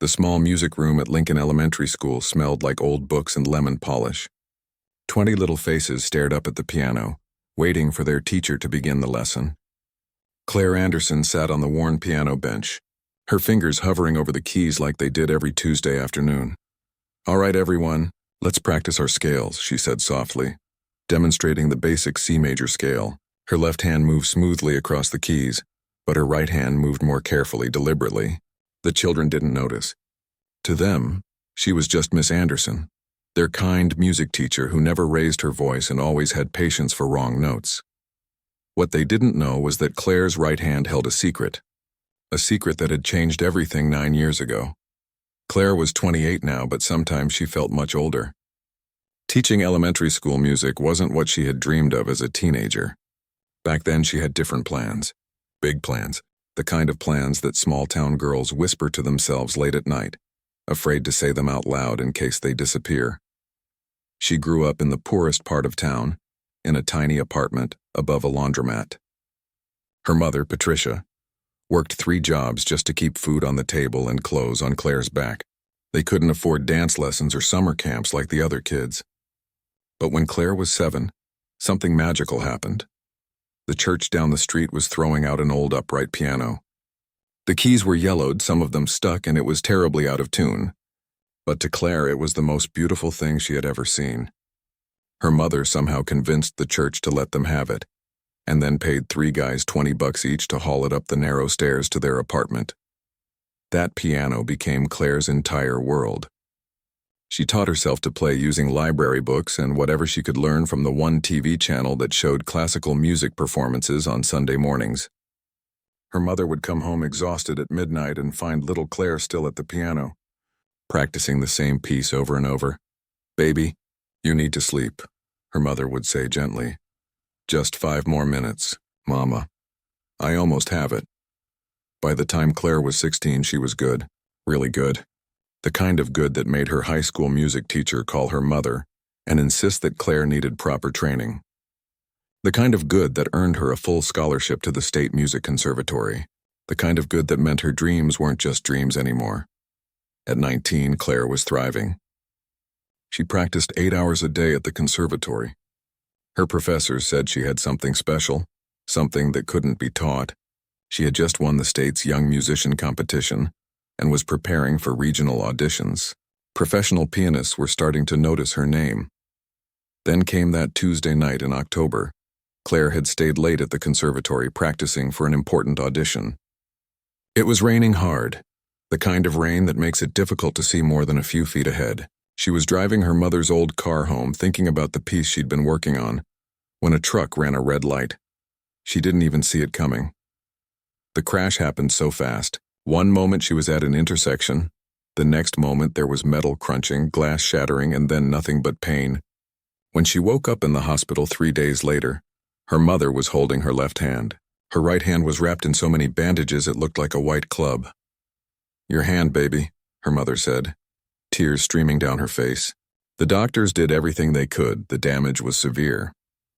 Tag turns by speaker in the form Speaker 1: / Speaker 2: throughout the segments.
Speaker 1: The small music room at Lincoln Elementary School smelled like old books and lemon polish. 20 little faces stared up at the piano, waiting for their teacher to begin the lesson. Claire Anderson sat on the worn piano bench, her fingers hovering over the keys like they did every Tuesday afternoon. "All right, everyone, let's practice our scales," she said softly, demonstrating the basic C major scale. Her left hand moved smoothly across the keys, but her right hand moved more carefully, deliberately. The children didn't notice. To them, she was just Miss Anderson, their kind music teacher who never raised her voice and always had patience for wrong notes. What they didn't know was that Claire's right hand held a secret that had changed everything 9 years ago. Claire was 28 now, but sometimes she felt much older. Teaching elementary school music wasn't what she had dreamed of as a teenager. Back then she had different plans. Big plans. The kind of plans that small-town girls whisper to themselves late at night, afraid to say them out loud in case they disappear. She grew up in the poorest part of town, in a tiny apartment above a laundromat. Her mother, Patricia, worked 3 jobs just to keep food on the table and clothes on Claire's back. They couldn't afford dance lessons or summer camps like the other kids. But when Claire was 7, something magical happened. The church down the street was throwing out an old upright piano. The keys were yellowed, some of them stuck, and it was terribly out of tune. But to Claire, it was the most beautiful thing she had ever seen. Her mother somehow convinced the church to let them have it, and then paid 3 guys $20 each to haul it up the narrow stairs to their apartment. That piano became Claire's entire world. She taught herself to play using library books and whatever she could learn from the one TV channel that showed classical music performances on Sunday mornings. Her mother would come home exhausted at midnight and find little Claire still at the piano, practicing the same piece over and over. "Baby, you need to sleep," her mother would say gently. "Just 5 more minutes, Mama. I almost have it." By the time Claire was 16, she was good, really good. The kind of good that made her high school music teacher call her mother and insist that Claire needed proper training. The kind of good that earned her a full scholarship to the State Music Conservatory. The kind of good that meant her dreams weren't just dreams anymore. At 19, Claire was thriving. She practiced 8 hours a day at the conservatory. Her professors said she had something special, something that couldn't be taught. She had just won the state's young musician competition and was preparing for regional auditions. Professional pianists were starting to notice her name. Then came that Tuesday night in October. Claire had stayed late at the conservatory practicing for an important audition. It was raining hard, the kind of rain that makes it difficult to see more than a few feet ahead. She was driving her mother's old car home, thinking about the piece she'd been working on, when a truck ran a red light. She didn't even see it coming. The crash happened so fast. One moment she was at an intersection, the next moment there was metal crunching, glass shattering, and then nothing but pain. When she woke up in the hospital 3 days later, her mother was holding her left hand. Her right hand was wrapped in so many bandages it looked like a white club. "Your hand, baby," her mother said, tears streaming down her face. The doctors did everything they could. The damage was severe.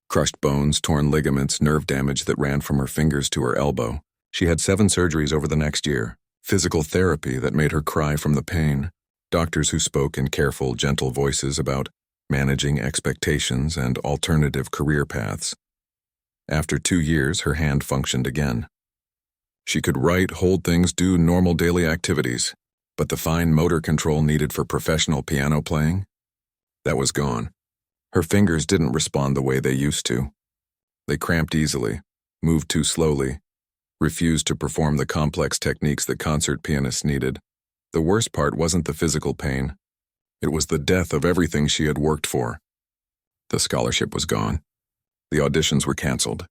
Speaker 1: Crushed bones, torn ligaments, nerve damage that ran from her fingers to her elbow. She had 7 surgeries over the next year. Physical therapy that made her cry from the pain. Doctors who spoke in careful, gentle voices about managing expectations and alternative career paths. After 2 years, her hand functioned again. She could write, hold things, do normal daily activities, but the fine motor control needed for professional piano playing? That was gone. Her fingers didn't respond the way they used to. They cramped easily, moved too slowly, refused to perform the complex techniques that concert pianists needed. The worst part wasn't the physical pain. It was the death of everything she had worked for. The scholarship was gone. The auditions were canceled.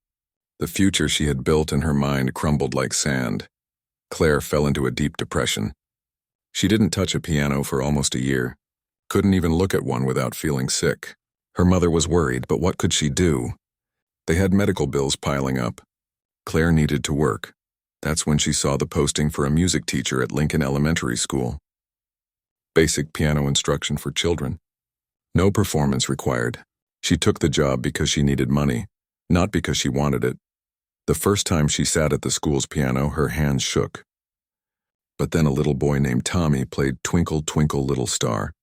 Speaker 1: The future she had built in her mind crumbled like sand. Claire fell into a deep depression. She didn't touch a piano for almost a year. Couldn't even look at one without feeling sick. Her mother was worried, but what could she do? They had medical bills piling up. Claire needed to work. That's when she saw the posting for a music teacher at Lincoln Elementary School. Basic piano instruction for children. No performance required. She took the job because she needed money, not because she wanted it. The first time she sat at the school's piano, her hands shook. But then a little boy named Tommy played Twinkle, Twinkle, Little Star,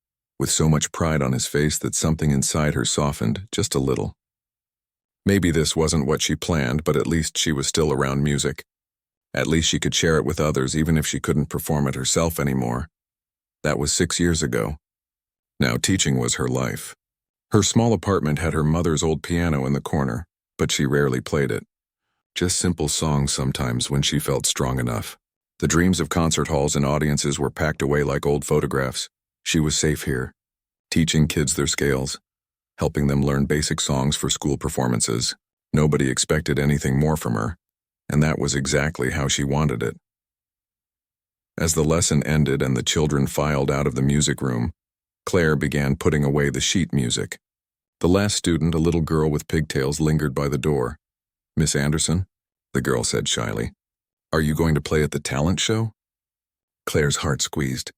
Speaker 1: with so much pride on his face that something inside her softened just a little. Maybe this wasn't what she planned, but at least she was still around music. At least she could share it with others even if she couldn't perform it herself anymore. That was 6 years ago. Now teaching was her life. Her small apartment had her mother's old piano in the corner, but she rarely played it. Just simple songs sometimes when she felt strong enough. The dreams of concert halls and audiences were packed away like old photographs. She was safe here, teaching kids their scales, helping them learn basic songs for school performances. Nobody expected anything more from her, and that was exactly how she wanted it. As the lesson ended and the children filed out of the music room, Claire began putting away the sheet music. The last student, a little girl with pigtails, lingered by the door. "Miss Anderson," the girl said shyly, "are you going to play at the talent show?" Claire's heart squeezed.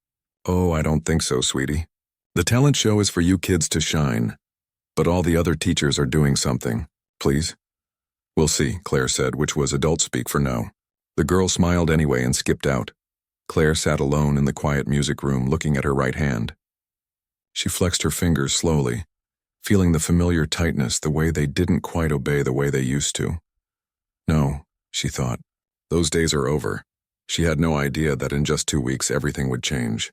Speaker 1: "Oh, I don't think so, sweetie. The talent show is for you kids to shine, but all the other teachers are doing something. Please?" "We'll see," Claire said, which was adult speak for no. The girl smiled anyway and skipped out. Claire sat alone in the quiet music room, looking at her right hand. She flexed her fingers slowly, feeling the familiar tightness, the way they didn't quite obey the way they used to. No, she thought, those days are over. She had no idea that in just 2 weeks everything would change.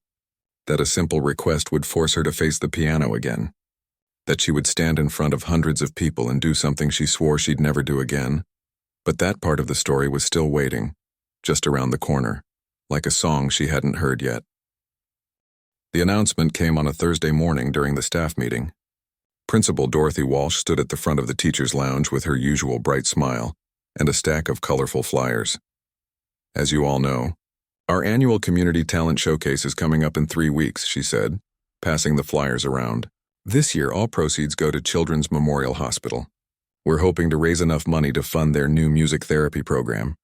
Speaker 1: That a simple request would force her to face the piano again. That she would stand in front of hundreds of people and do something she swore she'd never do again. But that part of the story was still waiting, just around the corner, like a song she hadn't heard yet. The announcement came on a Thursday morning during the staff meeting. Principal Dorothy Walsh stood at the front of the teacher's lounge with her usual bright smile and a stack of colorful flyers. "As you all know, our annual community talent showcase is coming up in 3 weeks," she said, passing the flyers around. "This year, all proceeds go to Children's Memorial Hospital. We're hoping to raise enough money to fund their new music therapy program."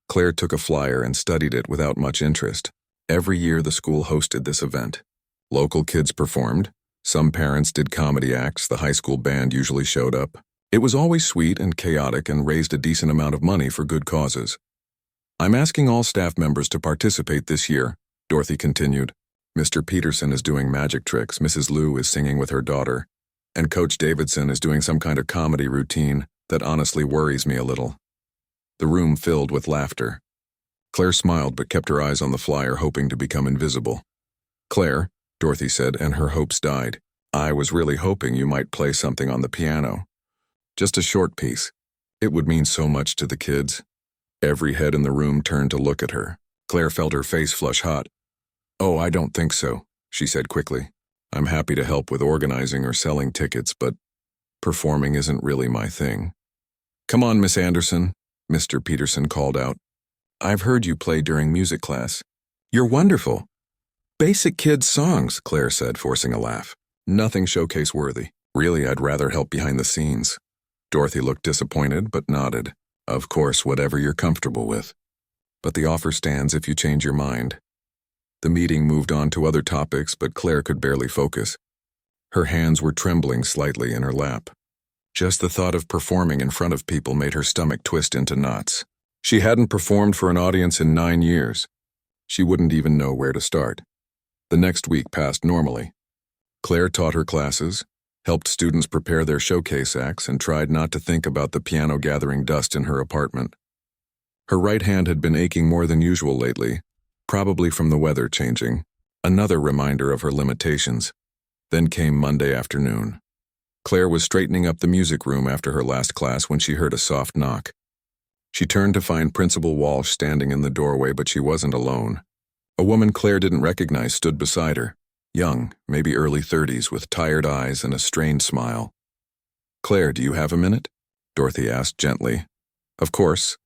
Speaker 1: Claire took a flyer and studied it without much interest. Every year the school hosted this event. Local kids performed. Some parents did comedy acts. The high school band usually showed up. It was always sweet and chaotic and raised a decent amount of money for good causes. "I'm asking all staff members to participate this year," Dorothy continued. "Mr. Peterson is doing magic tricks, Mrs. Liu is singing with her daughter, and Coach Davidson is doing some kind of comedy routine that honestly worries me a little." The room filled with laughter. Claire smiled but kept her eyes on the flyer, hoping to become invisible. "Claire," Dorothy said, and her hopes died. "I was really hoping you might play something on the piano. Just a short piece. It would mean so much to the kids." Every head in the room turned to look at her. Claire felt her face flush hot. "Oh, I don't think so," she said quickly. "I'm happy to help with organizing or selling tickets, but performing isn't really my thing." "Come on, Miss Anderson," Mr. Peterson called out. "I've heard you play during music class. You're wonderful." "Basic kids' songs," Claire said, forcing a laugh. "Nothing showcase-worthy. Really, I'd rather help behind the scenes." Dorothy looked disappointed, but nodded. "Of course, whatever you're comfortable with. But the offer stands if you change your mind." The meeting moved on to other topics, but Claire could barely focus. Her hands were trembling slightly in her lap. Just the thought of performing in front of people made her stomach twist into knots. She hadn't performed for an audience in 9 years. She wouldn't even know where to start. The next week passed normally. Claire taught her classes, helped students prepare their showcase acts, and tried not to think about the piano gathering dust in her apartment. Her right hand had been aching more than usual lately, probably from the weather changing, another reminder of her limitations. Then came Monday afternoon. Claire was straightening up the music room after her last class when she heard a soft knock. She turned to find Principal Walsh standing in the doorway, but she wasn't alone. A woman Claire didn't recognize stood beside her, young, maybe early 30s, with tired eyes and a strained smile. "Claire, do you have a minute?" Dorothy asked gently. "Of course."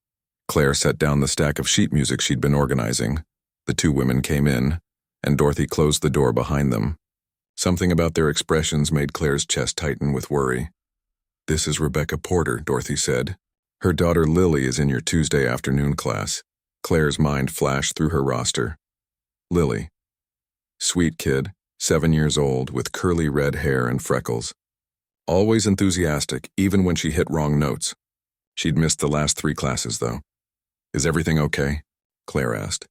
Speaker 1: Claire set down the stack of sheet music she'd been organizing. The two women came in, and Dorothy closed the door behind them. Something about their expressions made Claire's chest tighten with worry. "This is Rebecca Porter," Dorothy said. "Her daughter Lily is in your Tuesday afternoon class." Claire's mind flashed through her roster. Lily. Sweet kid, 7 years old, with curly red hair and freckles. Always enthusiastic, even when she hit wrong notes. She'd missed the last 3 classes, though. "Is everything okay?" Claire asked.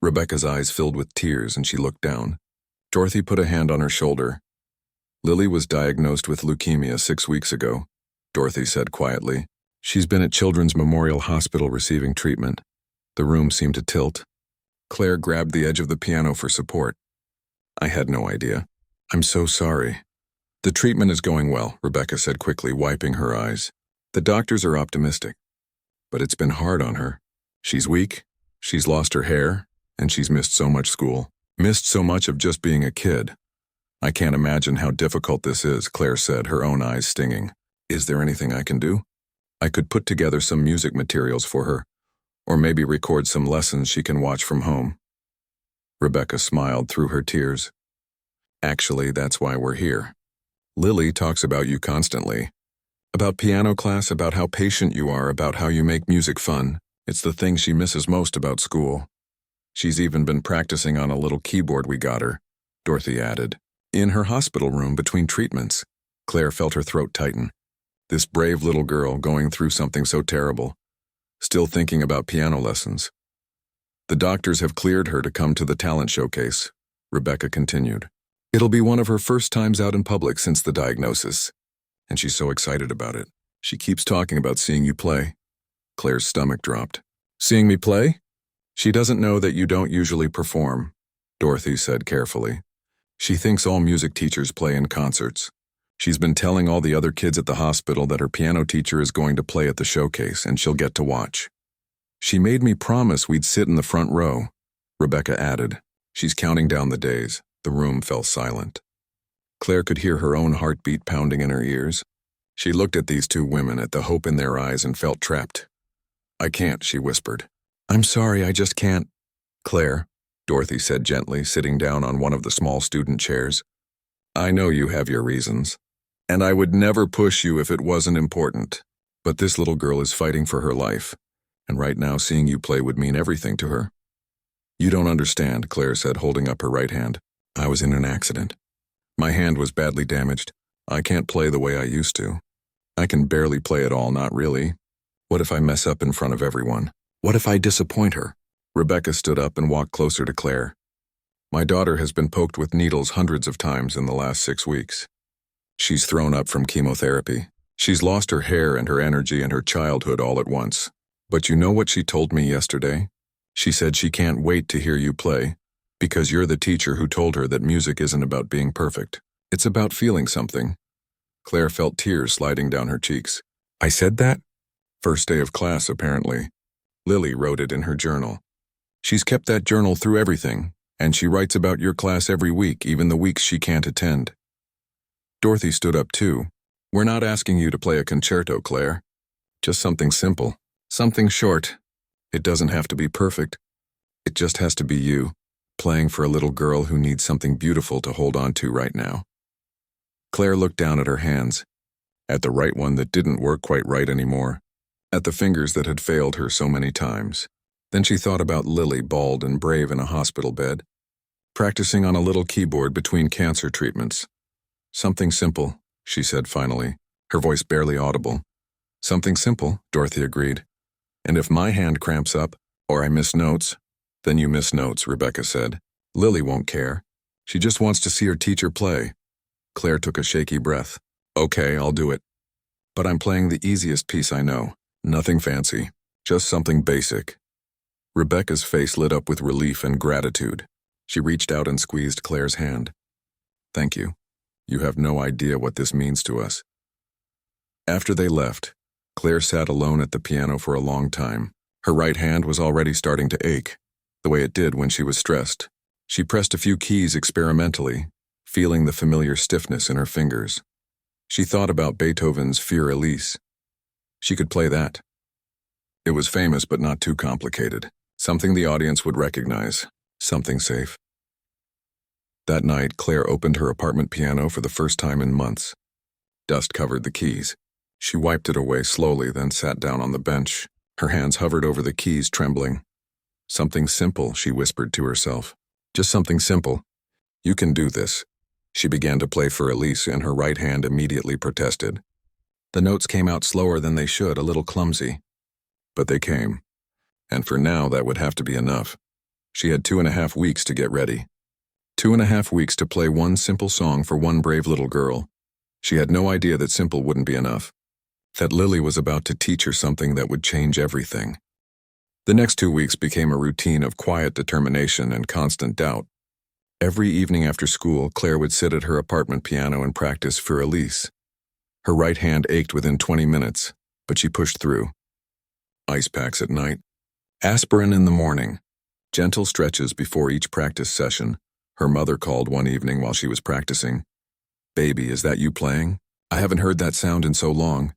Speaker 1: Rebecca's eyes filled with tears and she looked down. Dorothy put a hand on her shoulder. Lily was diagnosed with leukemia 6 weeks ago, Dorothy said quietly. She's been at Children's Memorial Hospital receiving treatment. The room seemed to tilt. Claire grabbed the edge of the piano for support. I had no idea. I'm so sorry. The treatment is going well, Rebecca said quickly, wiping her eyes. The doctors are optimistic. But it's been hard on her. She's weak, she's lost her hair, and she's missed so much school. Missed so much of just being a kid. I can't imagine how difficult this is, Claire said, her own eyes stinging. Is there anything I can do? I could put together some music materials for her, or maybe record some lessons she can watch from home. Rebecca smiled through her tears. Actually, that's why we're here. Lily talks about you constantly. About piano class, about how patient you are, about how you make music fun. It's the thing she misses most about school. She's even been practicing on a little keyboard we got her, Dorothy added. In her hospital room between treatments. Claire felt her throat tighten. This brave little girl going through something so terrible. Still thinking about piano lessons. The doctors have cleared her to come to the talent showcase, Rebecca continued. It'll be one of her first times out in public since the diagnosis. And she's so excited about it. She keeps talking about seeing you play. Claire's stomach dropped. Seeing me play? She doesn't know that you don't usually perform, Dorothy said carefully. She thinks all music teachers play in concerts. She's been telling all the other kids at the hospital that her piano teacher is going to play at the showcase and she'll get to watch. She made me promise we'd sit in the front row, Rebecca added. She's counting down the days. The room fell silent. Claire could hear her own heartbeat pounding in her ears. She looked at these two women, at the hope in their eyes, and felt trapped. I can't, she whispered. I'm sorry, I just can't. Claire, Dorothy said gently, sitting down on one of the small student chairs. I know you have your reasons, and I would never push you if it wasn't important. But this little girl is fighting for her life, and right now seeing you play would mean everything to her. You don't understand, Claire said, holding up her right hand. I was in an accident. My hand was badly damaged. I can't play the way I used to. I can barely play at all, not really. What if I mess up in front of everyone? What if I disappoint her? Rebecca stood up and walked closer to Claire. My daughter has been poked with needles hundreds of times in the last 6 weeks. She's thrown up from chemotherapy. She's lost her hair and her energy and her childhood all at once. But you know what she told me yesterday? She said she can't wait to hear you play, because you're the teacher who told her that music isn't about being perfect. It's about feeling something. Claire felt tears sliding down her cheeks. I said that? First day of class, apparently. Lily wrote it in her journal. She's kept that journal through everything, and she writes about your class every week, even the weeks she can't attend. Dorothy stood up too. We're not asking you to play a concerto, Claire. Just something simple. Something short. It doesn't have to be perfect. It just has to be you, playing for a little girl who needs something beautiful to hold on to right now. Claire looked down at her hands, at the right one that didn't work quite right anymore, at the fingers that had failed her so many times. Then she thought about Lily, bald and brave in a hospital bed, practicing on a little keyboard between cancer treatments. Something simple, she said finally, her voice barely audible. Something simple, Dorothy agreed. And if my hand cramps up, or I miss notes, then you miss notes, Rebecca said. Lily won't care. She just wants to see her teacher play. Claire took a shaky breath. Okay, I'll do it. But I'm playing the easiest piece I know. Nothing fancy. Just something basic. Rebecca's face lit up with relief and gratitude. She reached out and squeezed Claire's hand. Thank you. You have no idea what this means to us. After they left, Claire sat alone at the piano for a long time. Her right hand was already starting to ache, the way it did when she was stressed. She pressed a few keys experimentally, feeling the familiar stiffness in her fingers. She thought about Beethoven's Für Elise. She could play that. It was famous but not too complicated. Something the audience would recognize. Something safe. That night, Claire opened her apartment piano for the first time in months. Dust covered the keys. She wiped it away slowly, then sat down on the bench. Her hands hovered over the keys, trembling. Something simple, she whispered to herself. Just something simple. You can do this. She began to play Für Elise, and her right hand immediately protested. The notes came out slower than they should, a little clumsy. But they came. And for now, that would have to be enough. She had 2.5 weeks to get ready. 2.5 weeks to play one simple song for one brave little girl. She had no idea that simple wouldn't be enough. That Lily was about to teach her something that would change everything. The next 2 weeks became a routine of quiet determination and constant doubt. Every evening after school, Claire would sit at her apartment piano and practice for Elise. Her right hand ached within 20 minutes, but she pushed through. Ice packs at night, aspirin in the morning, gentle stretches before each practice session. Her mother called one evening while she was practicing. "Baby, is that you playing? I haven't heard that sound in so long."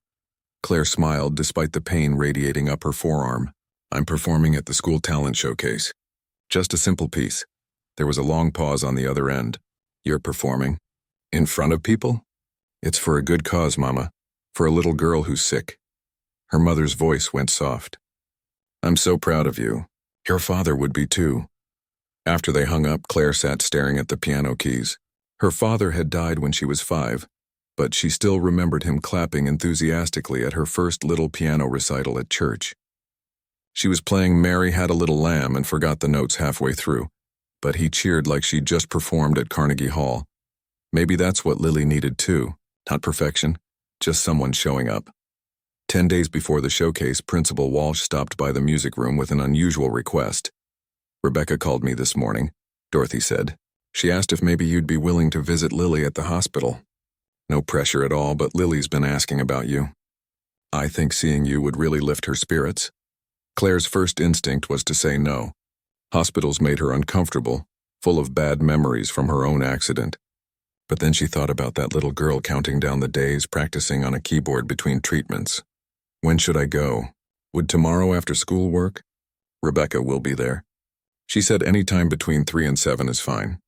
Speaker 1: Claire smiled despite the pain radiating up her forearm. "I'm performing at the school talent showcase. Just a simple piece." There was a long pause on the other end. "You're performing? In front of people?" "It's for a good cause, Mama. For a little girl who's sick." Her mother's voice went soft. "I'm so proud of you. Your father would be too." After they hung up, Claire sat staring at the piano keys. Her father had died when she was 5, but she still remembered him clapping enthusiastically at her first little piano recital at church. She was playing "Mary Had a Little Lamb" and forgot the notes halfway through, but he cheered like she'd just performed at Carnegie Hall. Maybe that's what Lily needed too. Not perfection, just someone showing up. 10 days before the showcase, Principal Walsh stopped by the music room with an unusual request. "Rebecca called me this morning," Dorothy said. "She asked if maybe you'd be willing to visit Lily at the hospital. No pressure at all, but Lily's been asking about you. I think seeing you would really lift her spirits." Claire's first instinct was to say no. Hospitals made her uncomfortable, full of bad memories from her own accident. But then she thought about that little girl counting down the days, practicing on a keyboard between treatments. "When should I go? Would tomorrow after school work?" "Rebecca will be there." She said any time between 3 and 7 is fine.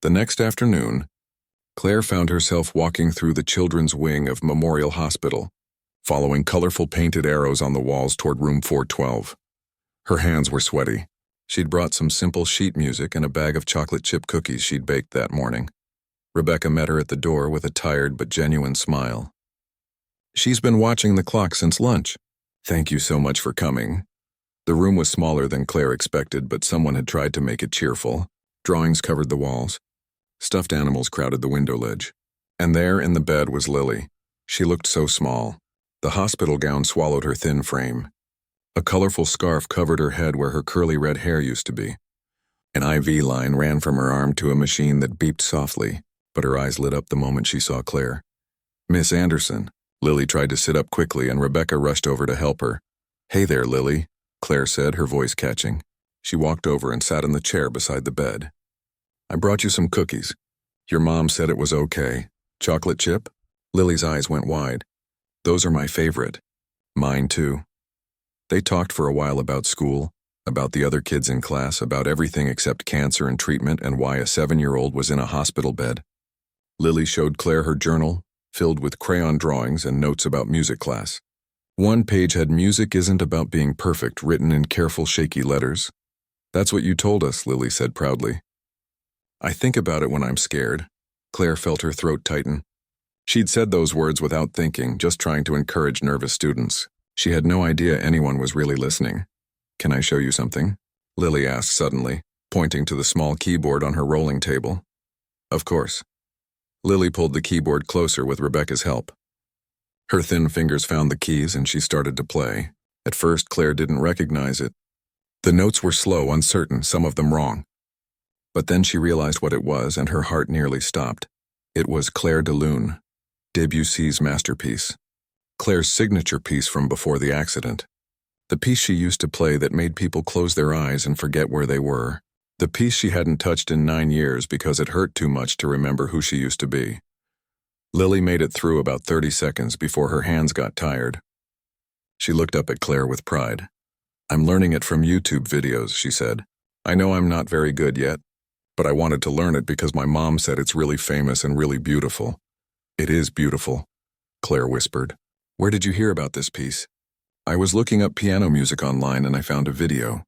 Speaker 1: The next afternoon, Claire found herself walking through the children's wing of Memorial Hospital, following colorful painted arrows on the walls toward room 412. Her hands were sweaty. She'd brought some simple sheet music and a bag of chocolate chip cookies she'd baked that morning. Rebecca met her at the door with a tired but genuine smile. "She's been watching the clock since lunch. Thank you so much for coming." The room was smaller than Claire expected, but someone had tried to make it cheerful. Drawings covered the walls. Stuffed animals crowded the window ledge. And there in the bed was Lily. She looked so small. The hospital gown swallowed her thin frame. A colorful scarf covered her head where her curly red hair used to be. An IV line ran from her arm to a machine that beeped softly, but her eyes lit up the moment she saw Claire. "Miss Anderson." Lily tried to sit up quickly, and Rebecca rushed over to help her. "Hey there, Lily," Claire said, her voice catching. She walked over and sat in the chair beside the bed. "I brought you some cookies. Your mom said it was okay. Chocolate chip?" Lily's eyes went wide. "Those are my favorite." "Mine too." They talked for a while about school, about the other kids in class, about everything except cancer and treatment and why a 7-year-old was in a hospital bed. Lily showed Claire her journal, filled with crayon drawings and notes about music class. One page had "Music isn't about being perfect" written in careful, shaky letters. "That's what you told us," Lily said proudly. "I think about it when I'm scared." Claire felt her throat tighten. She'd said those words without thinking, just trying to encourage nervous students. She had no idea anyone was really listening. "Can I show you something?" Lily asked suddenly, pointing to the small keyboard on her rolling table. "Of course." Lily pulled the keyboard closer with Rebecca's help. Her thin fingers found the keys and she started to play. At first, Claire didn't recognize it. The notes were slow, uncertain, some of them wrong. But then she realized what it was, and her heart nearly stopped. It was Claire de Lune, Debussy's masterpiece. Claire's signature piece from before the accident. The piece she used to play that made people close their eyes and forget where they were. The piece she hadn't touched in 9 years because it hurt too much to remember who she used to be. Lily made it through about 30 seconds before her hands got tired. She looked up at Claire with pride. "I'm learning it from YouTube videos," she said. "I know I'm not very good yet, but I wanted to learn it because my mom said it's really famous and really beautiful." "It is beautiful," Claire whispered. "Where did you hear about this piece?" "I was looking up piano music online and I found a video.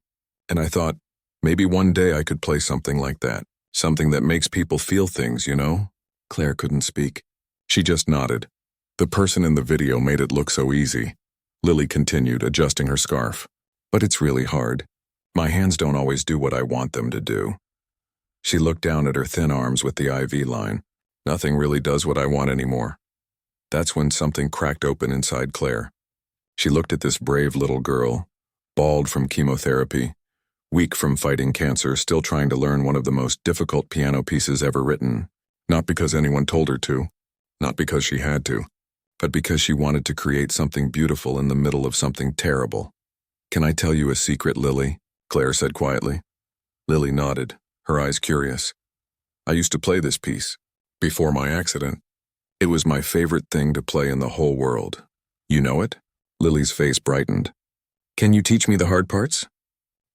Speaker 1: And I thought, maybe one day I could play something like that. Something that makes people feel things, you know?" Claire couldn't speak. She just nodded. "The person in the video made it look so easy." Lily continued, adjusting her scarf. "But it's really hard. My hands don't always do what I want them to do. She looked down at her thin arms with the IV line. Nothing really does what I want anymore. That's when something cracked open inside Claire. She looked at this brave little girl, bald from chemotherapy, weak from fighting cancer, still trying to learn one of the most difficult piano pieces ever written. Not because anyone told her to, not because she had to, but because she wanted to create something beautiful in the middle of something terrible. "Can I tell you a secret, Lily?" Claire said quietly. Lily nodded, her eyes curious. "I used to play this piece. Before my accident. It was my favorite thing to play in the whole world. You know it?" Lily's face brightened. "Can you teach me the hard parts?"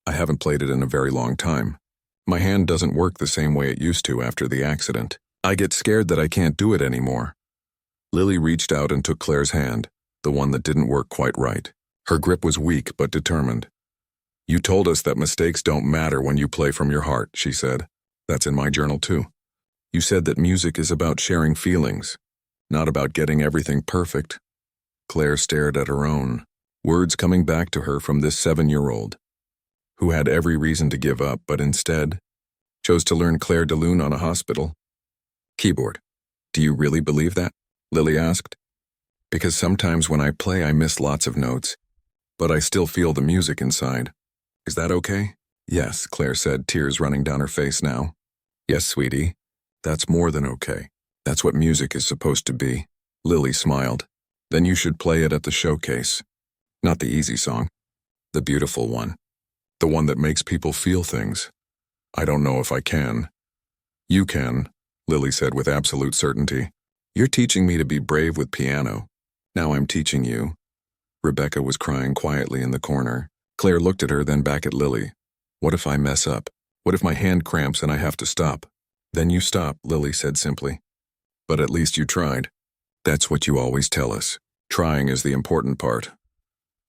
Speaker 1: "I haven't played it in a very long time. My hand doesn't work the same way it used to after the accident. I get scared that I can't do it anymore." Lily reached out and took Claire's hand, the one that didn't work quite right. Her grip was weak but determined. "You told us that mistakes don't matter when you play from your heart," she said. "That's in my journal too. You said that music is about sharing feelings, not about getting everything perfect." Claire stared at her own, words coming back to her from this 7-year-old, who had every reason to give up but instead chose to learn Clair de Lune on a hospital keyboard. "Do you really believe that?" Lily asked. "Because sometimes when I play I miss lots of notes, but I still feel the music inside. Is that okay?" "Yes," Claire said, tears running down her face now. "Yes, sweetie. That's more than okay. That's what music is supposed to be." Lily smiled. "Then you should play it at the showcase. Not the easy song. The beautiful one. The one that makes people feel things. I don't know if I can." "You can," Lily said with absolute certainty. "You're teaching me to be brave with piano. Now I'm teaching you." Rebecca was crying quietly in the corner. Claire looked at her, then back at Lily. "What if I mess up? What if my hand cramps and I have to stop?" "Then you stop," Lily said simply. "But at least you tried. That's what you always tell us. Trying is the important part."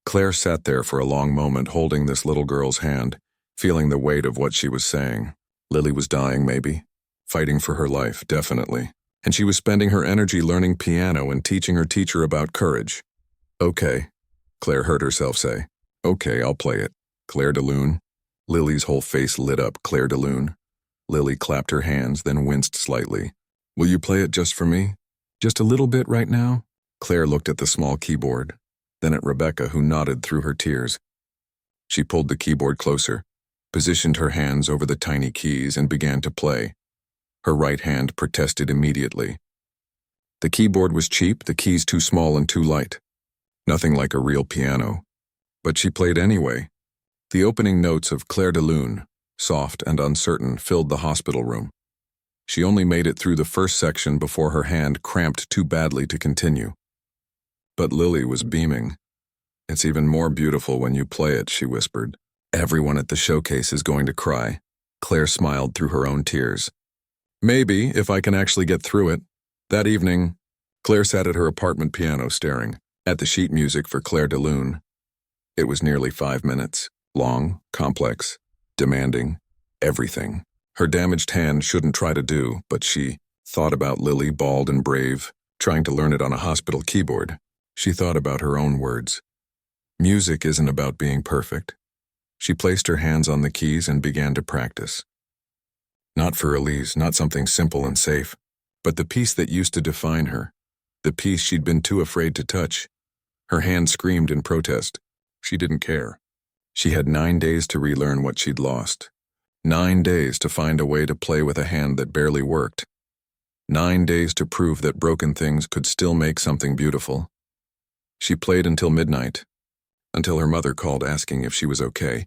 Speaker 1: Claire sat there for a long moment holding this little girl's hand, feeling the weight of what she was saying. Lily was dying, maybe. Fighting for her life, definitely. And she was spending her energy learning piano and teaching her teacher about courage. "Okay," Claire heard herself say. "Okay, I'll play it. Clair de Lune." Lily's whole face lit up. Clair de Lune. Lily clapped her hands, then winced slightly. "Will you play it just for me? Just a little bit right now?" Claire looked at the small keyboard, then at Rebecca, who nodded through her tears. She pulled the keyboard closer, positioned her hands over the tiny keys, and began to play. Her right hand protested immediately. The keyboard was cheap, the keys too small and too light. Nothing like a real piano. But she played anyway. The opening notes of Clair de Lune, soft and uncertain, filled the hospital room. She only made it through the first section before her hand cramped too badly to continue. But Lily was beaming. "It's even more beautiful when you play it," she whispered. "Everyone at the showcase is going to cry." Claire smiled through her own tears. "Maybe, if I can actually get through it." That evening, Claire sat at her apartment piano staring at the sheet music for Clair de Lune. It was nearly 5 minutes, long, complex, demanding, everything. Her damaged hand shouldn't try to do, but she thought about Lily, bald and brave, trying to learn it on a hospital keyboard. She thought about her own words. Music isn't about being perfect. She placed her hands on the keys and began to practice. Not for Elise, not something simple and safe, but the piece that used to define her, the piece she'd been too afraid to touch. Her hand screamed in protest. She didn't care. She had 9 days to relearn what she'd lost. 9 days to find a way to play with a hand that barely worked. 9 days to prove that broken things could still make something beautiful. She played until midnight, until her mother called asking if she was okay,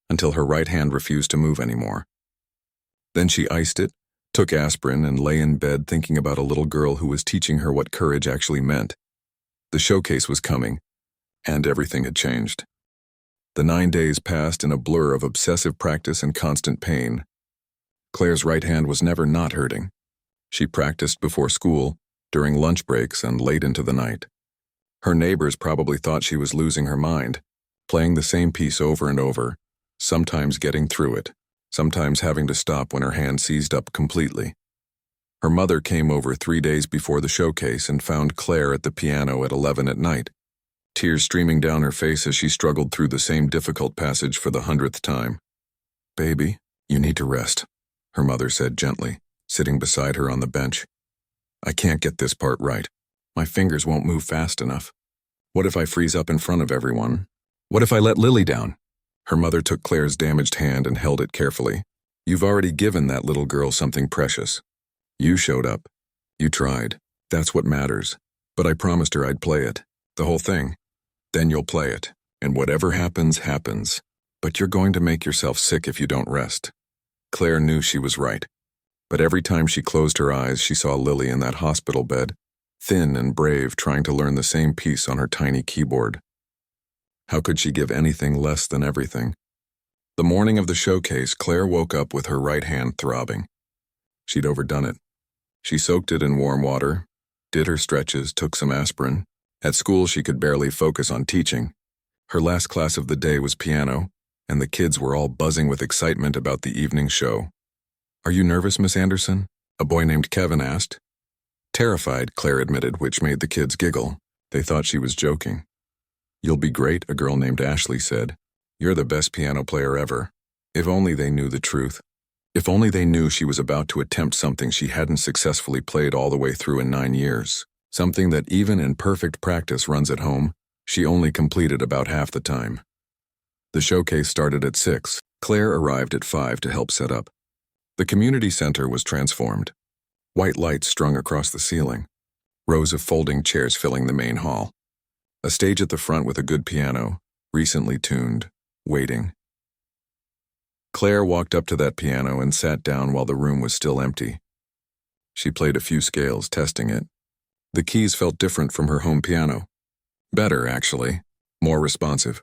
Speaker 1: until her right hand refused to move anymore. Then she iced it, took aspirin, and lay in bed thinking about a little girl who was teaching her what courage actually meant. The showcase was coming, and everything had changed. The 9 days passed in a blur of obsessive practice and constant pain. Claire's right hand was never not hurting. She practiced before school, during lunch breaks, and late into the night. Her neighbors probably thought she was losing her mind, playing the same piece over and over, sometimes getting through it, sometimes having to stop when her hand seized up completely. Her mother came over 3 days before the showcase and found Claire at the piano at 11 at night. tears streaming down her face as she struggled through the same difficult passage for the 100th time. "Baby, you need to rest," her mother said gently, sitting beside her on the bench. "I can't get this part right. My fingers won't move fast enough. What if I freeze up in front of everyone? What if I let Lily down?" Her mother took Claire's damaged hand and held it carefully. "You've already given that little girl something precious. You showed up. You tried. That's what matters. But I promised her I'd play it. The whole thing. Then you'll play it. And whatever happens, happens. But you're going to make yourself sick if you don't rest." Claire knew she was right. But every time she closed her eyes, she saw Lily in that hospital bed, thin and brave, trying to learn the same piece on her tiny keyboard. How could she give anything less than everything? The morning of the showcase, Claire woke up with her right hand throbbing. She'd overdone it. She soaked it in warm water, did her stretches, took some aspirin. At school, she could barely focus on teaching. Her last class of the day was piano, and the kids were all buzzing with excitement about the evening show. "Are you nervous, Miss Anderson?" a boy named Kevin asked. "Terrified," Claire admitted, which made the kids giggle. They thought she was joking. "You'll be great," a girl named Ashley said. "You're the best piano player ever." If only they knew the truth. If only they knew she was about to attempt something she hadn't successfully played all the way through in 9 years. Something that even in perfect practice runs at home, she only completed about half the time. The showcase started at 6. Claire arrived at 5 to help set up. The community center was transformed. White lights strung across the ceiling. Rows of folding chairs filling the main hall. A stage at the front with a good piano, recently tuned, waiting. Claire walked up to that piano and sat down while the room was still empty. She played a few scales, testing it. The keys felt different from her home piano. Better, actually. More responsive.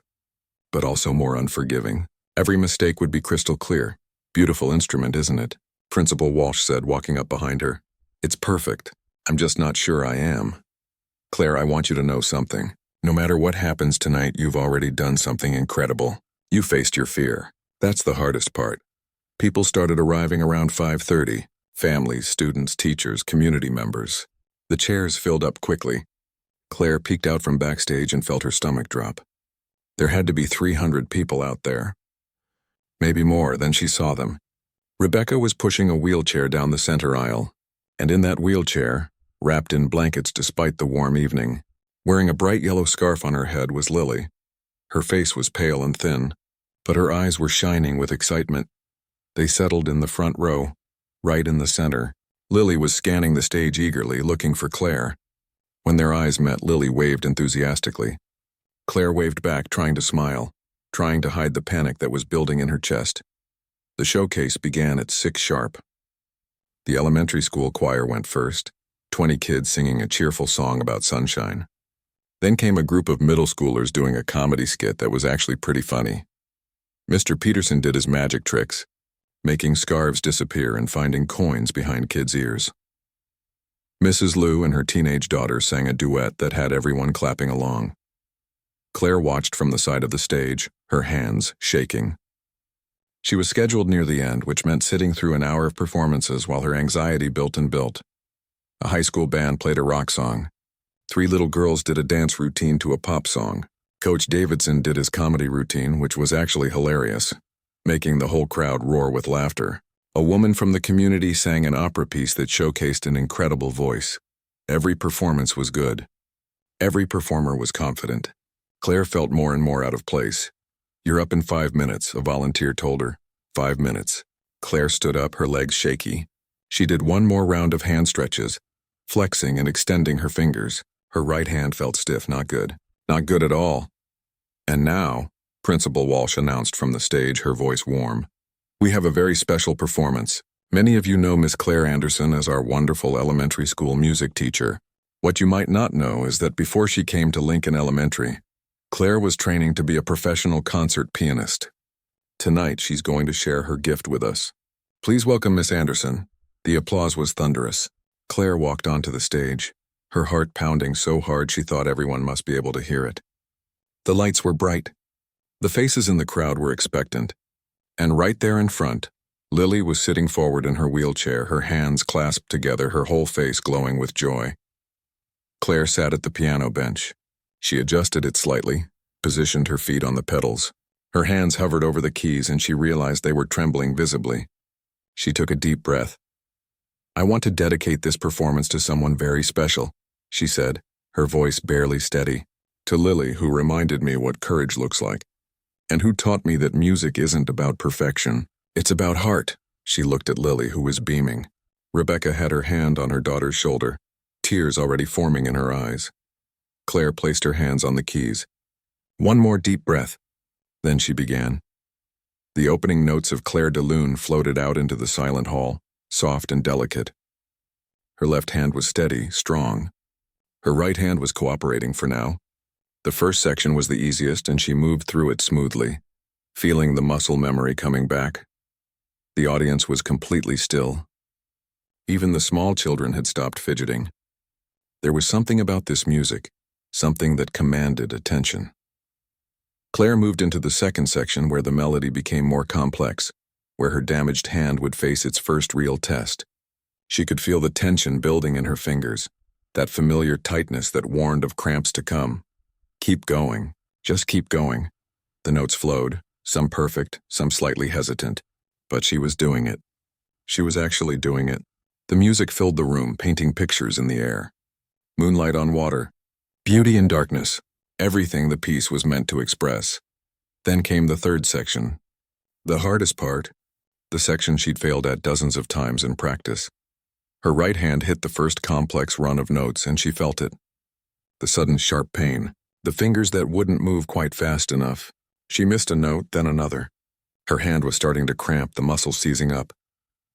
Speaker 1: But also more unforgiving. Every mistake would be crystal clear. "Beautiful instrument, isn't it?" Principal Walsh said, walking up behind her. "It's perfect. I'm just not sure I am." "Claire, I want you to know something. No matter what happens tonight, you've already done something incredible. You faced your fear. That's the hardest part." People started arriving around 5:30. Families, students, teachers, community members. The chairs filled up quickly. Claire peeked out from backstage and felt her stomach drop. There had to be 300 people out there. Maybe more. Then she saw them. Rebecca was pushing a wheelchair down the center aisle, and in that wheelchair, wrapped in blankets despite the warm evening, wearing a bright yellow scarf on her head, was Lily. Her face was pale and thin, but her eyes were shining with excitement. They settled in the front row, right in the center. Lily was scanning the stage eagerly, looking for Claire. When their eyes met, Lily waved enthusiastically. Claire waved back, trying to smile, trying to hide the panic that was building in her chest. The showcase began at 6 sharp. The elementary school choir went first, 20 kids singing a cheerful song about sunshine. Then came a group of middle schoolers doing a comedy skit that was actually pretty funny. Mr. Peterson did his magic tricks, making scarves disappear and finding coins behind kids' ears. Mrs. Liu and her teenage daughter sang a duet that had everyone clapping along. Claire watched from the side of the stage, her hands shaking. She was scheduled near the end, which meant sitting through an hour of performances while her anxiety built and built. A high school band played a rock song. 3 little girls did a dance routine to a pop song. Coach Davidson did his comedy routine, which was actually hilarious, making the whole crowd roar with laughter. A woman from the community sang an opera piece that showcased an incredible voice. Every performance was good. Every performer was confident. Claire felt more and more out of place. "You're up in 5 minutes, a volunteer told her. 5 minutes. Claire stood up, her legs shaky. She did one more round of hand stretches, flexing and extending her fingers. Her right hand felt stiff, not good. Not good at all. "And now," Principal Walsh announced from the stage, her voice warm, "we have a very special performance. Many of you know Miss Claire Anderson as our wonderful elementary school music teacher. What you might not know is that before she came to Lincoln Elementary, Claire was training to be a professional concert pianist. Tonight, she's going to share her gift with us. Please welcome Miss Anderson." The applause was thunderous. Claire walked onto the stage, her heart pounding so hard she thought everyone must be able to hear it. The lights were bright. The faces in the crowd were expectant. And right there in front, Lily was sitting forward in her wheelchair, her hands clasped together, her whole face glowing with joy. Claire sat at the piano bench. She adjusted it slightly, positioned her feet on the pedals. Her hands hovered over the keys and she realized they were trembling visibly. She took a deep breath. "I want to dedicate this performance to someone very special," she said, her voice barely steady. "To Lily, who reminded me what courage looks like, and who taught me that music isn't about perfection. It's about heart." She looked at Lily, who was beaming. Rebecca had her hand on her daughter's shoulder, tears already forming in her eyes. Claire placed her hands on the keys. "One more deep breath." Then she began. The opening notes of Claire de Lune floated out into the silent hall, soft and delicate. Her left hand was steady, strong. Her right hand was cooperating for now. The first section was the easiest, and she moved through it smoothly, feeling the muscle memory coming back. The audience was completely still. Even the small children had stopped fidgeting. There was something about this music, something that commanded attention. Claire moved into the second section where the melody became more complex, where her damaged hand would face its first real test. She could feel the tension building in her fingers, that familiar tightness that warned of cramps to come. Keep going. Just keep going. The notes flowed, some perfect, some slightly hesitant, but she was doing it. She was actually doing it. The music filled the room, painting pictures in the air. Moonlight on water, beauty in darkness, everything the piece was meant to express. Then came the third section. The hardest part, the section she'd failed at dozens of times in practice. Her right hand hit the first complex run of notes and she felt it. The sudden sharp pain, the fingers that wouldn't move quite fast enough. She missed a note, then another. Her hand was starting to cramp, the muscles seizing up.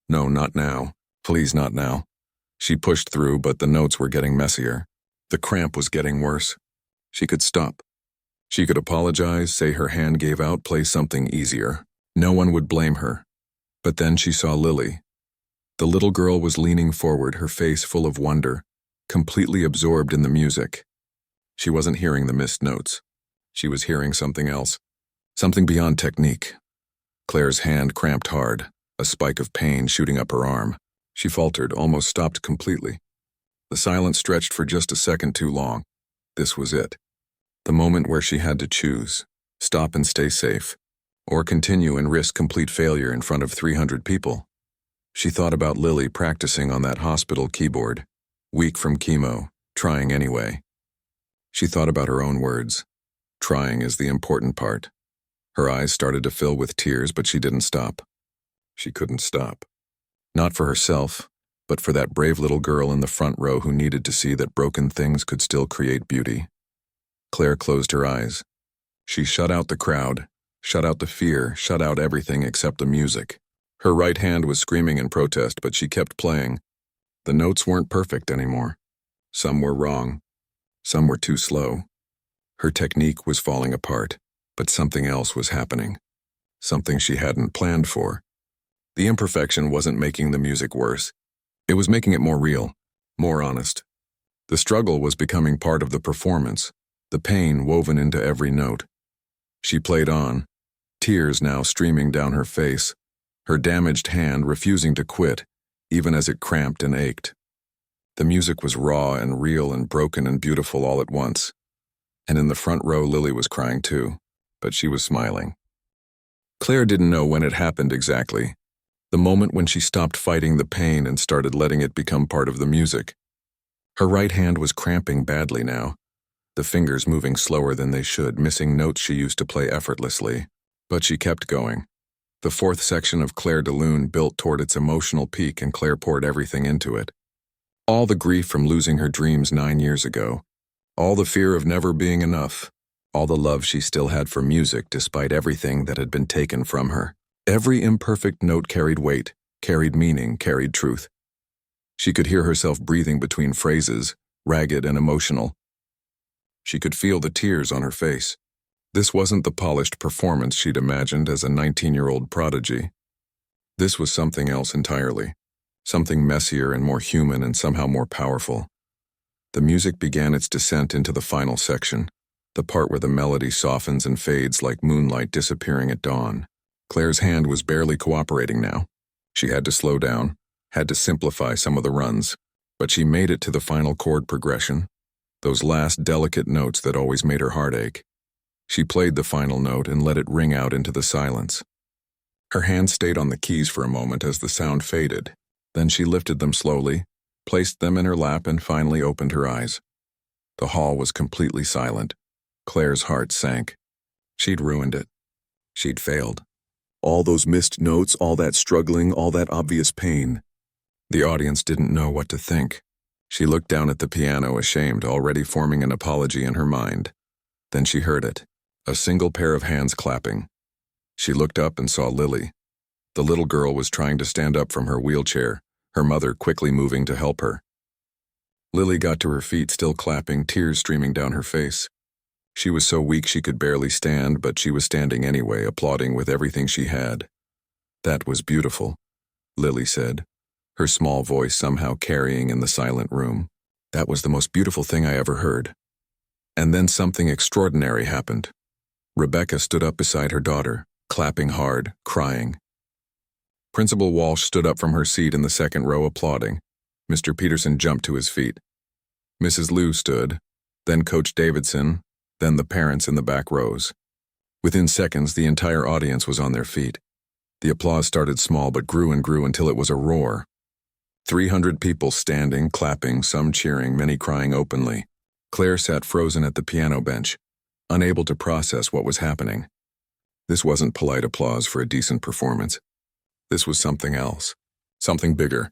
Speaker 1: No, not now. Please, not now. She pushed through, but the notes were getting messier. The cramp was getting worse. She could stop. She could apologize, say her hand gave out, play something easier. No one would blame her. But then she saw Lily. The little girl was leaning forward, her face full of wonder, completely absorbed in the music. She wasn't hearing the missed notes. She was hearing something else, something beyond technique. Claire's hand cramped hard, a spike of pain shooting up her arm. She faltered, almost stopped completely. The silence stretched for just a second too long. This was it. The moment where she had to choose, stop and stay safe, or continue and risk complete failure in front of 300 people. She thought about Lily practicing on that hospital keyboard, weak from chemo, trying anyway. She thought about her own words. Trying is the important part. Her eyes started to fill with tears, but she didn't stop. She couldn't stop. Not for herself, but for that brave little girl in the front row who needed to see that broken things could still create beauty. Claire closed her eyes. She shut out the crowd, shut out the fear, shut out everything except the music. Her right hand was screaming in protest, but she kept playing. The notes weren't perfect anymore. Some were wrong. Some were too slow. Her technique was falling apart, but something else was happening. Something she hadn't planned for. The imperfection wasn't making the music worse. It was making it more real, more honest. The struggle was becoming part of the performance, the pain woven into every note. She played on, tears now streaming down her face, her damaged hand refusing to quit, even as it cramped and ached. The music was raw and real and broken and beautiful all at once. And in the front row, Lily was crying too, but she was smiling. Claire didn't know when it happened exactly. The moment when she stopped fighting the pain and started letting it become part of the music. Her right hand was cramping badly now, the fingers moving slower than they should, missing notes she used to play effortlessly. But she kept going. The fourth section of Claire de Lune built toward its emotional peak, and Claire poured everything into it. All the grief from losing her dreams 9 years ago, all the fear of never being enough, all the love she still had for music despite everything that had been taken from her. Every imperfect note carried weight, carried meaning, carried truth. She could hear herself breathing between phrases, ragged and emotional. She could feel the tears on her face. This wasn't the polished performance she'd imagined as a 19-year-old prodigy. This was something else entirely, something messier and more human and somehow more powerful. The music began its descent into the final section, the part where the melody softens and fades like moonlight disappearing at dawn. Claire's hand was barely cooperating now. She had to slow down, had to simplify some of the runs, but she made it to the final chord progression. those last delicate notes that always made her heart ache. She played the final note and let it ring out into the silence. Her hand stayed on the keys for a moment as the sound faded. Then she lifted them slowly, placed them in her lap, and finally opened her eyes. The hall was completely silent. Claire's heart sank. She'd ruined it. She'd failed. All those missed notes, all that struggling, all that obvious pain. The audience didn't know what to think. She looked down at the piano, ashamed, already forming an apology in her mind. Then she heard it, a single pair of hands clapping. She looked up and saw Lily. The little girl was trying to stand up from her wheelchair, her mother quickly moving to help her. Lily got to her feet, still clapping, tears streaming down her face. She was so weak she could barely stand, but she was standing anyway, applauding with everything she had. "That was beautiful," Lily said, her small voice somehow carrying in the silent room. "That was the most beautiful thing I ever heard." And then something extraordinary happened. Rebecca stood up beside her daughter, clapping hard, crying. Principal Walsh stood up from her seat in the second row, applauding. Mr. Peterson jumped to his feet. Mrs. Liu stood, then Coach Davidson, then the parents in the back rows. Within seconds, the entire audience was on their feet. The applause started small but grew and grew until it was a roar. 300 people standing, clapping, some cheering, many crying openly. Claire sat frozen at the piano bench, unable to process what was happening. This wasn't polite applause for a decent performance. This was something else, something bigger.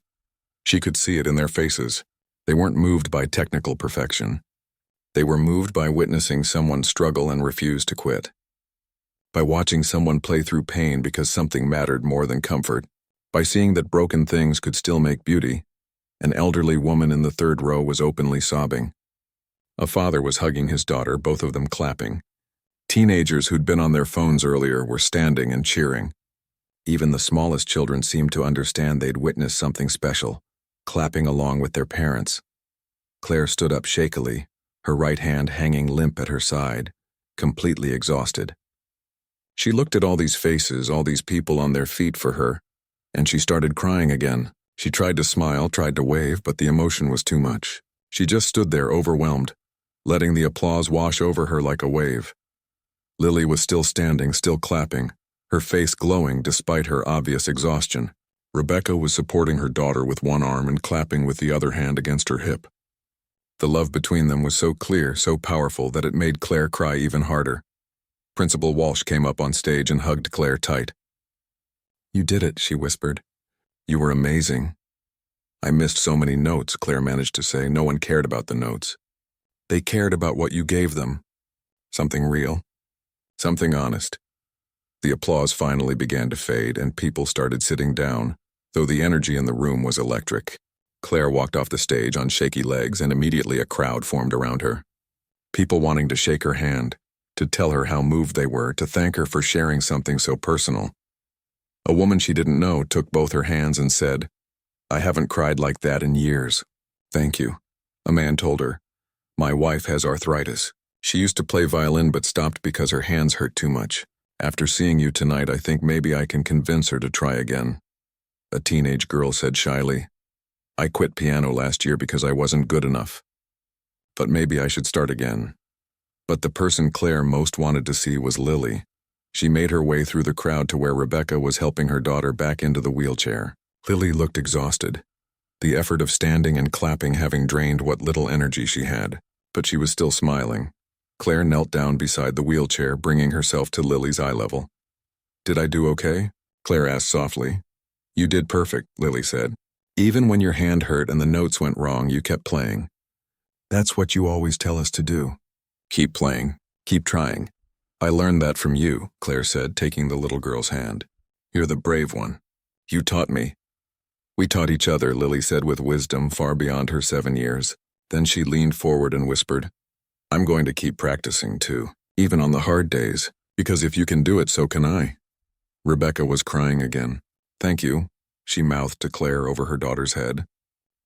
Speaker 1: She could see it in their faces. They weren't moved by technical perfection. They were moved by witnessing someone struggle and refuse to quit. By watching someone play through pain because something mattered more than comfort. By seeing that broken things could still make beauty. An elderly woman in the third row was openly sobbing. A father was hugging his daughter, both of them clapping. Teenagers who'd been on their phones earlier were standing and cheering. Even the smallest children seemed to understand they'd witnessed something special, clapping along with their parents. Claire stood up shakily, her right hand hanging limp at her side, completely exhausted. She looked at all these faces, all these people on their feet for her, and she started crying again. She tried to smile, tried to wave, but the emotion was too much. She just stood there, overwhelmed, letting the applause wash over her like a wave. Lily was still standing, still clapping, her face glowing despite her obvious exhaustion. Rebecca was supporting her daughter with one arm and clapping with the other hand against her hip. The love between them was so clear, so powerful, that it made Claire cry even harder. Principal Walsh came up on stage and hugged Claire tight. "You did it," she whispered. "You were amazing." "I missed so many notes," Claire managed to say. "No one cared about the notes. They cared about what you gave them. Something real. Something honest." The applause finally began to fade, and people started sitting down, though the energy in the room was electric. Claire walked off the stage on shaky legs, and immediately a crowd formed around her. People wanting to shake her hand, to tell her how moved they were, to thank her for sharing something so personal. A woman she didn't know took both her hands and said, "I haven't cried like that in years." "Thank you," a man told her. "My wife has arthritis. She used to play violin but stopped because her hands hurt too much. After seeing you tonight, I think maybe I can convince her to try again." A teenage girl said shyly, "I quit piano last year because I wasn't good enough. But maybe I should start again." But the person Claire most wanted to see was Lily. She made her way through the crowd to where Rebecca was helping her daughter back into the wheelchair. Lily looked exhausted, the effort of standing and clapping having drained what little energy she had, but she was still smiling. Claire knelt down beside the wheelchair, bringing herself to Lily's eye level. "Did I do okay?" Claire asked softly. "You did perfect," Lily said. "Even when your hand hurt and the notes went wrong, you kept playing. That's what you always tell us to do. Keep playing. Keep trying. I learned that from you," Claire said, taking the little girl's hand. "You're the brave one. You taught me." "We taught each other," Lily said with wisdom far beyond her 7 years. Then she leaned forward and whispered, "I'm going to keep practicing too, even on the hard days, because if you can do it, so can I." Rebecca was crying again. "Thank you," she mouthed to Claire over her daughter's head.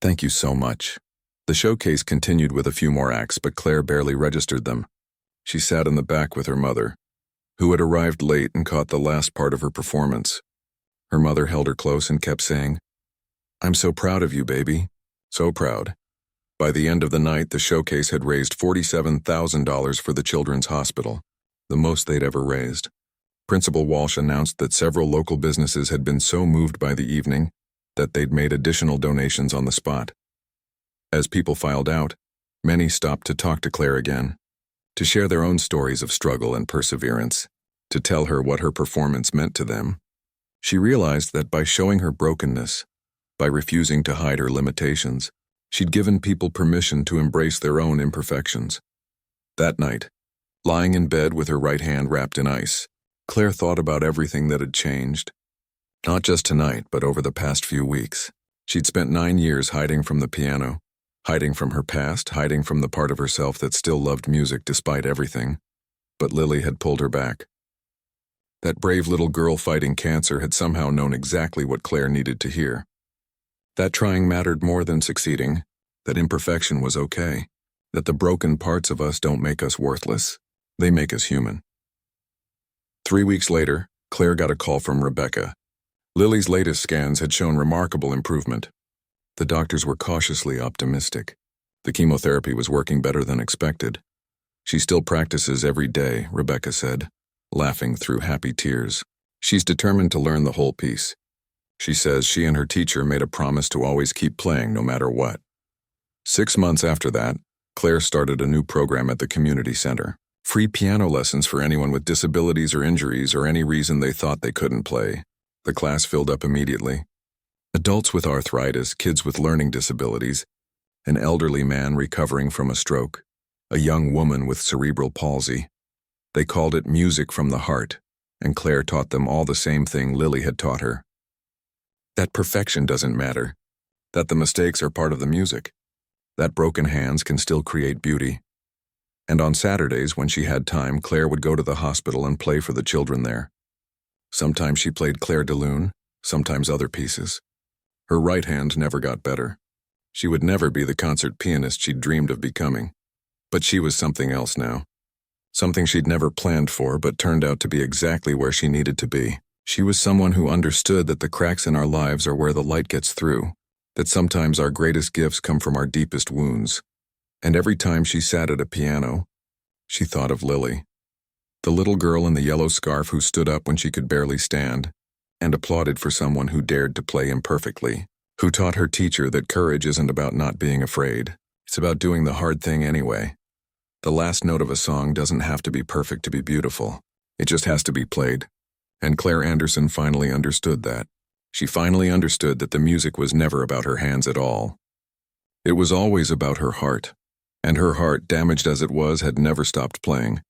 Speaker 1: "Thank you so much." The showcase continued with a few more acts, but Claire barely registered them. She sat in the back with her mother, who had arrived late and caught the last part of her performance. Her mother held her close and kept saying, "I'm so proud of you, baby. So proud. By the end of the night, the showcase had raised $47,000 for the Children's Hospital, the most they'd ever raised. Principal Walsh announced that several local businesses had been so moved by the evening that they'd made additional donations on the spot. As people filed out, many stopped to talk to Claire again, to share their own stories of struggle and perseverance, to tell her what her performance meant to them. She realized that by showing her brokenness, by refusing to hide her limitations, she'd given people permission to embrace their own imperfections. That night, lying in bed with her right hand wrapped in ice, Claire thought about everything that had changed. Not just tonight, but over the past few weeks. She'd spent 9 years hiding from the piano, hiding from her past, hiding from the part of herself that still loved music despite everything. But Lily had pulled her back. That brave little girl fighting cancer had somehow known exactly what Claire needed to hear. That trying mattered more than succeeding, that imperfection was okay, that the broken parts of us don't make us worthless, they make us human. 3 weeks later, Claire got a call from Rebecca. Lily's latest scans had shown remarkable improvement. The doctors were cautiously optimistic. The chemotherapy was working better than expected. She still practices every day, Rebecca said, laughing through happy tears. She's determined to learn the whole piece. She says she and her teacher made a promise to always keep playing no matter what. 6 months after that, Claire started a new program at the community center. Free piano lessons for anyone with disabilities or injuries or any reason they thought they couldn't play. The class filled up immediately. Adults with arthritis, kids with learning disabilities, an elderly man recovering from a stroke, a young woman with cerebral palsy. They called it music from the heart, and Claire taught them all the same thing Lily had taught her. That perfection doesn't matter, that the mistakes are part of the music, that broken hands can still create beauty. And on Saturdays, when she had time, Claire would go to the hospital and play for the children there. Sometimes she played Claire de Lune, sometimes other pieces. Her right hand never got better. She would never be the concert pianist she'd dreamed of becoming. But she was something else now. Something she'd never planned for, but turned out to be exactly where she needed to be. She was someone who understood that the cracks in our lives are where the light gets through, that sometimes our greatest gifts come from our deepest wounds. And every time she sat at a piano, she thought of Lily, the little girl in the yellow scarf who stood up when she could barely stand, and applauded for someone who dared to play imperfectly, who taught her teacher that courage isn't about not being afraid, it's about doing the hard thing anyway. The last note of a song doesn't have to be perfect to be beautiful, it just has to be played. And Claire Anderson finally understood that. She finally understood that the music was never about her hands at all. It was always about her heart. And her heart, damaged as it was, had never stopped playing.